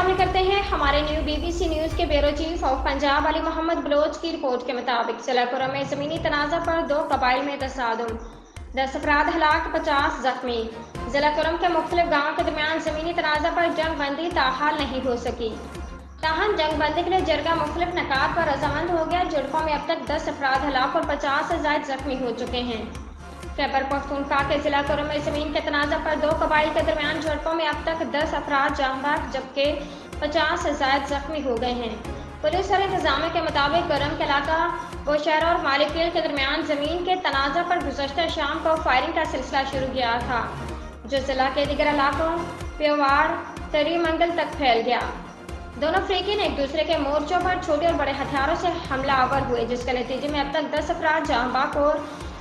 شامل کرتے ہیں ہمارے نیو BBC نیوز کے بیورو چیف آف پنجاب علی محمد بلوچ کی رپورٹ کے مطابق ضلع کرم میں زمینی تنازع پر 2 قبائل میں تصادم، 10 افراد ہلاک، 50 زخمی۔ ضلع کرم کے مختلف گاؤں کے درمیان زمینی تنازع پر جنگ بندی تاحال نہیں ہو سکی، تاہم جنگ بندی کے لیے جرگہ مختلف نکات پر رضامند ہو گیا۔ جھڑپوں میں اب تک 10 افراد ہلاک اور 50 سے زائد زخمی ہو چکے ہیں۔ خیبر پختونخوا کے ضلع کرم میں زمین کے تنازع پر 2 قبائل کے درمیان جھڑپوں میں اب تک 10 افراد جاں بحق جبکہ 50 سے زائد زخمی ہو گئے ہیں۔ پولیس اور انتظامیہ کے مطابق کرم کے علاقہ بوشہرہ اور مالکیل کے درمیان زمین کے تنازع پر گزشتہ شام کو فائرنگ کا سلسلہ شروع کیا تھا، جو ضلع کے دیگر علاقوں پیواڑ، تری منگل تک پھیل گیا۔ دونوں فریقین ایک دوسرے کے مورچوں پر چھوٹے اور بڑے ہتھیاروں سے حملہ آور ہوئے، جس کے نتیجے میں اب تک 10 افراد جاں بحق اور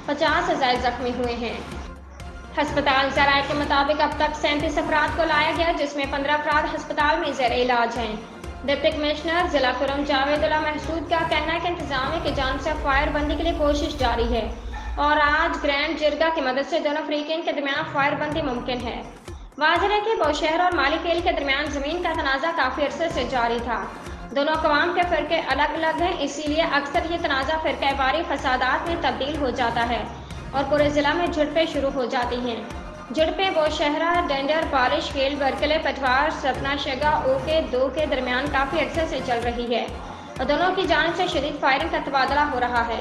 50 سے زائد زخمی ہوئے ہیں۔ ہسپتال ذرائع کے مطابق اب تک 37 افراد کو لایا گیا، جس میں 15 افراد ہسپتال میں زیر علاج ہیں۔ ڈپٹی کمشنر ضلع کرم جاوید اللہ محسود کا کہنا ہے کہ انتظامیہ کی جانب سے فائر بندی کے لیے کوشش جاری ہے اور آج گرینڈ جرگہ کی مدد سے دونوں فریقین کے درمیان فائر بندی ممکن ہے۔ واضح ہے کہ بوشہر اور مالکیل کے درمیان زمین کا تنازع کافی عرصے سے جاری تھا۔ دونوں اقوام کے فرقے الگ الگ ہیں، اسی لیے اکثر یہ تنازع فرقہ واری فسادات میں تبدیل ہو جاتا ہے اور پورے ضلع میں جھڑپیں شروع ہو جاتی ہیں۔ جھڑپیں بوشہرہ، ڈنڈر، بالش کیل، برکلے، پٹوار، سپنا شگا، اوکے 2 کے درمیان کافی عرصے سے چل رہی ہے اور دونوں کی جانب سے شدید فائرنگ کا تبادلہ ہو رہا ہے۔